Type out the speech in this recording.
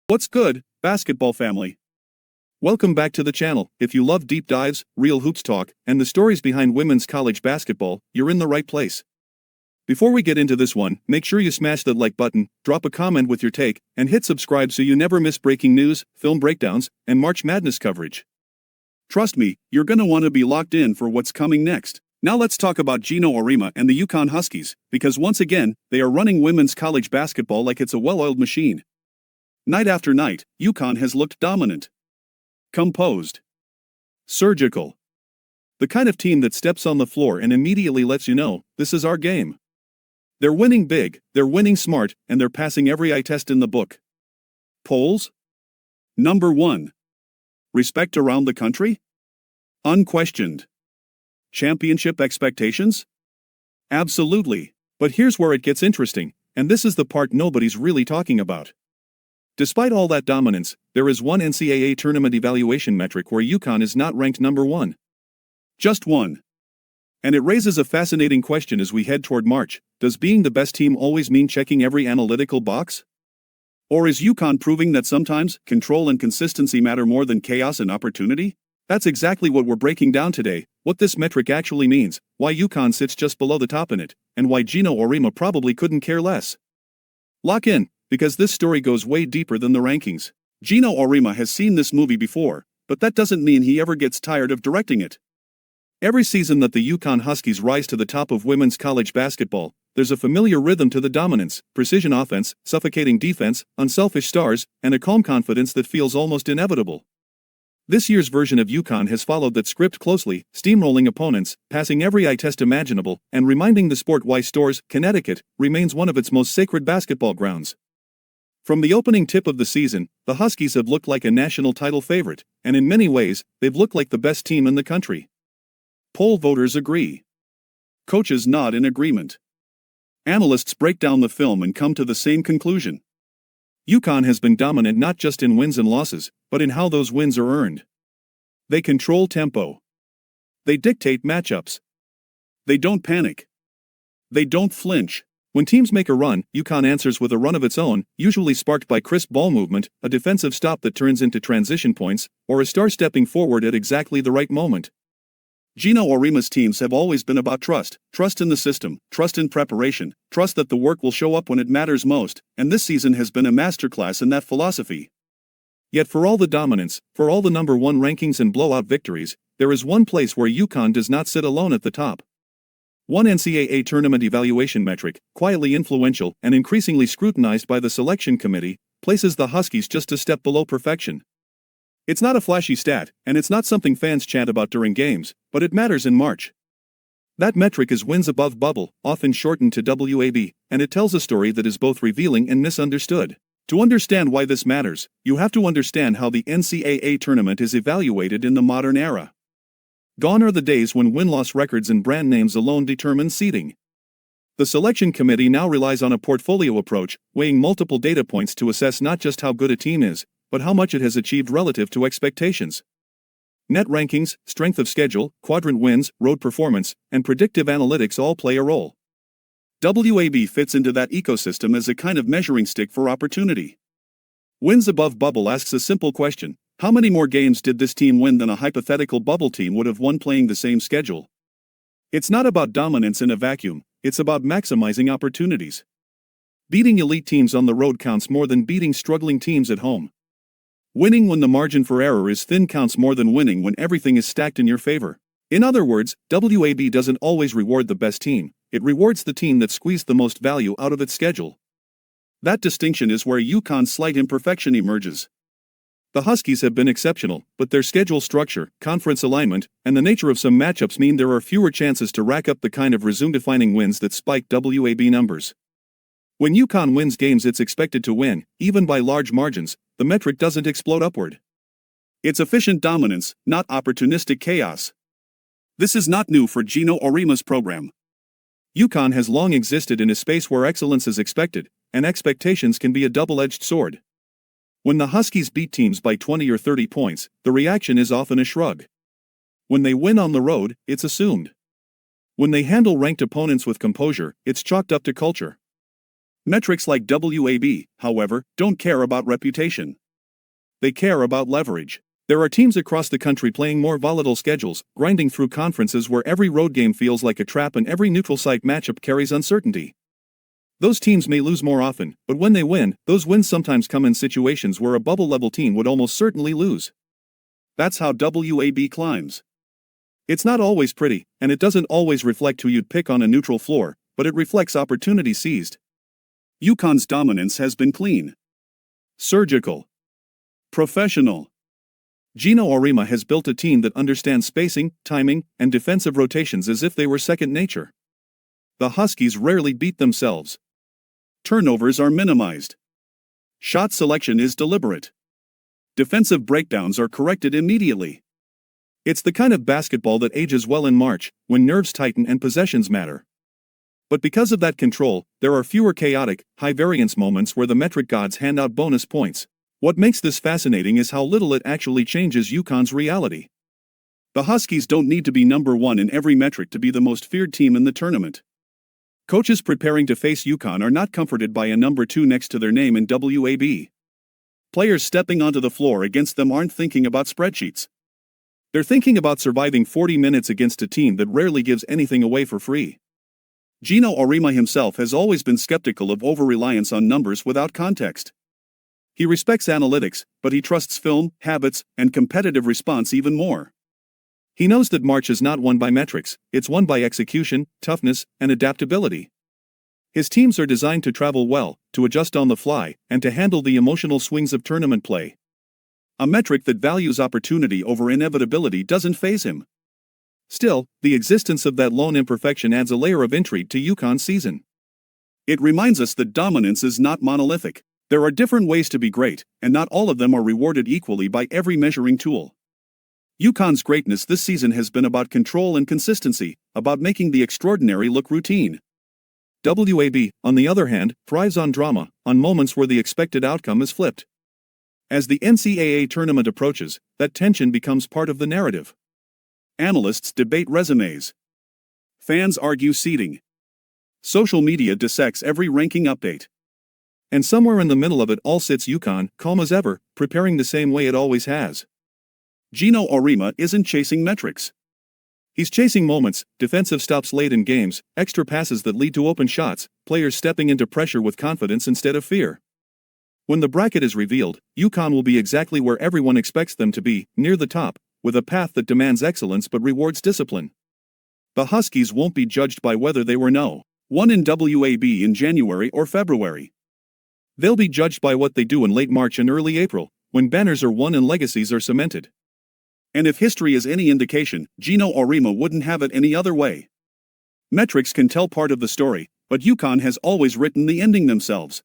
What's good, basketball family? Welcome back to the channel. If you love deep dives, real hoops talk, and the stories behind women's college basketball, you're in the right place. Before we get into this one, make sure you smash that like button, drop a comment with your take, and hit subscribe so you never miss breaking news, film breakdowns, and March Madness coverage. Trust me, you're gonna want to be locked in for what's coming next. Now let's talk about Geno Auriemma and the UConn Huskies, because once again, they are running women's college basketball like it's a well-oiled machine. Night after night, UConn has looked dominant, composed, surgical. The kind of team that steps on the floor and immediately lets you know, this is our game. They're winning big, they're winning smart, and they're passing every eye test in the book. Polls? Number 1. Respect around the country? Unquestioned. Championship expectations? Absolutely. But here's where it gets interesting, and this is the part nobody's really talking about. Despite all that dominance, there is one NCAA Tournament evaluation metric where UConn is not ranked number 1. Just one. And it raises a fascinating question as we head toward March. Does being the best team always mean checking every analytical box? Or is UConn proving that sometimes control and consistency matter more than chaos and opportunity? That's exactly what we're breaking down today, what this metric actually means, why UConn sits just below the top in it, and why Geno Auriemma probably couldn't care less. Lock in, because this story goes way deeper than the rankings. Geno Auriemma has seen this movie before, but that doesn't mean he ever gets tired of directing it. Every season that the UConn Huskies rise to the top of women's college basketball, there's a familiar rhythm to the dominance, precision offense, suffocating defense, unselfish stars, and a calm confidence that feels almost inevitable. This year's version of UConn has followed that script closely, steamrolling opponents, passing every eye test imaginable, and reminding the sport why Storrs, Connecticut, remains one of its most sacred basketball grounds. From the opening tip of the season, the Huskies have looked like a national title favorite, and in many ways, they've looked like the best team in the country. Poll voters agree. Coaches nod in agreement. Analysts break down the film and come to the same conclusion. UConn has been dominant not just in wins and losses, but in how those wins are earned. They control tempo. They dictate matchups. They don't panic. They don't flinch. When teams make a run, UConn answers with a run of its own, usually sparked by crisp ball movement, a defensive stop that turns into transition points, or a star stepping forward at exactly the right moment. Geno Auriemma's teams have always been about trust in the system, trust in preparation, trust that the work will show up when it matters most, and this season has been a masterclass in that philosophy. Yet for all the dominance, for all the number 1 rankings and blowout victories, there is one place where UConn does not sit alone at the top. One NCAA Tournament evaluation metric, quietly influential and increasingly scrutinized by the selection committee, places the Huskies just a step below perfection. It's not a flashy stat, and it's not something fans chant about during games, but it matters in March. That metric is wins above bubble, often shortened to WAB, and it tells a story that is both revealing and misunderstood. To understand why this matters, you have to understand how the NCAA Tournament is evaluated in the modern era. Gone are the days when win-loss records and brand names alone determine seeding. The selection committee now relies on a portfolio approach, weighing multiple data points to assess not just how good a team is, but how much it has achieved relative to expectations. Net rankings, strength of schedule, quadrant wins, road performance, and predictive analytics all play a role. WAB fits into that ecosystem as a kind of measuring stick for opportunity. Wins above bubble asks a simple question: how many more games did this team win than a hypothetical bubble team would have won playing the same schedule? It's not about dominance in a vacuum, it's about maximizing opportunities. Beating elite teams on the road counts more than beating struggling teams at home. Winning when the margin for error is thin counts more than winning when everything is stacked in your favor. In other words, WAB doesn't always reward the best team, it rewards the team that squeezed the most value out of its schedule. That distinction is where UConn's slight imperfection emerges. The Huskies have been exceptional, but their schedule structure, conference alignment, and the nature of some matchups mean there are fewer chances to rack up the kind of resume-defining wins that spike WAB numbers. When UConn wins games it's expected to win, even by large margins, the metric doesn't explode upward. It's efficient dominance, not opportunistic chaos. This is not new for Geno Auriemma's program. UConn has long existed in a space where excellence is expected, and expectations can be a double-edged sword. When the Huskies beat teams by 20 or 30 points, the reaction is often a shrug. When they win on the road, it's assumed. When they handle ranked opponents with composure, it's chalked up to culture. Metrics like WAB, however, don't care about reputation. They care about leverage. There are teams across the country playing more volatile schedules, grinding through conferences where every road game feels like a trap and every neutral site matchup carries uncertainty. Those teams may lose more often, but when they win, those wins sometimes come in situations where a bubble-level team would almost certainly lose. That's how WAB climbs. It's not always pretty, and it doesn't always reflect who you'd pick on a neutral floor, but it reflects opportunity seized. UConn's dominance has been clean, surgical, professional. Geno Auriemma has built a team that understands spacing, timing, and defensive rotations as if they were second nature. The Huskies rarely beat themselves. Turnovers are minimized. Shot selection is deliberate. Defensive breakdowns are corrected immediately. It's the kind of basketball that ages well in March, when nerves tighten and possessions matter. But because of that control, there are fewer chaotic, high-variance moments where the metric gods hand out bonus points. What makes this fascinating is how little it actually changes UConn's reality. The Huskies don't need to be number one in every metric to be the most feared team in the tournament. Coaches preparing to face UConn are not comforted by a number 2 next to their name in WAB. Players stepping onto the floor against them aren't thinking about spreadsheets. They're thinking about surviving 40 minutes against a team that rarely gives anything away for free. Geno Auriemma himself has always been skeptical of over-reliance on numbers without context. He respects analytics, but he trusts film, habits, and competitive response even more. He knows that March is not won by metrics, it's won by execution, toughness, and adaptability. His teams are designed to travel well, to adjust on the fly, and to handle the emotional swings of tournament play. A metric that values opportunity over inevitability doesn't faze him. Still, the existence of that lone imperfection adds a layer of intrigue to UConn's season. It reminds us that dominance is not monolithic. There are different ways to be great, and not all of them are rewarded equally by every measuring tool. UConn's greatness this season has been about control and consistency, about making the extraordinary look routine. WAB, on the other hand, thrives on drama, on moments where the expected outcome is flipped. As the NCAA tournament approaches, that tension becomes part of the narrative. Analysts debate resumes. Fans argue seeding. Social media dissects every ranking update. And somewhere in the middle of it all sits UConn, calm as ever, preparing the same way it always has. Geno Auriemma isn't chasing metrics. He's chasing moments, defensive stops late in games, extra passes that lead to open shots, players stepping into pressure with confidence instead of fear. When the bracket is revealed, UConn will be exactly where everyone expects them to be, near the top, with a path that demands excellence but rewards discipline. The Huskies won't be judged by whether they were no. 1 in WAB in January or February. They'll be judged by what they do in late March and early April, when banners are won and legacies are cemented. And if history is any indication, Geno Auriemma wouldn't have it any other way. Metrics can tell part of the story, but UConn has always written the ending themselves.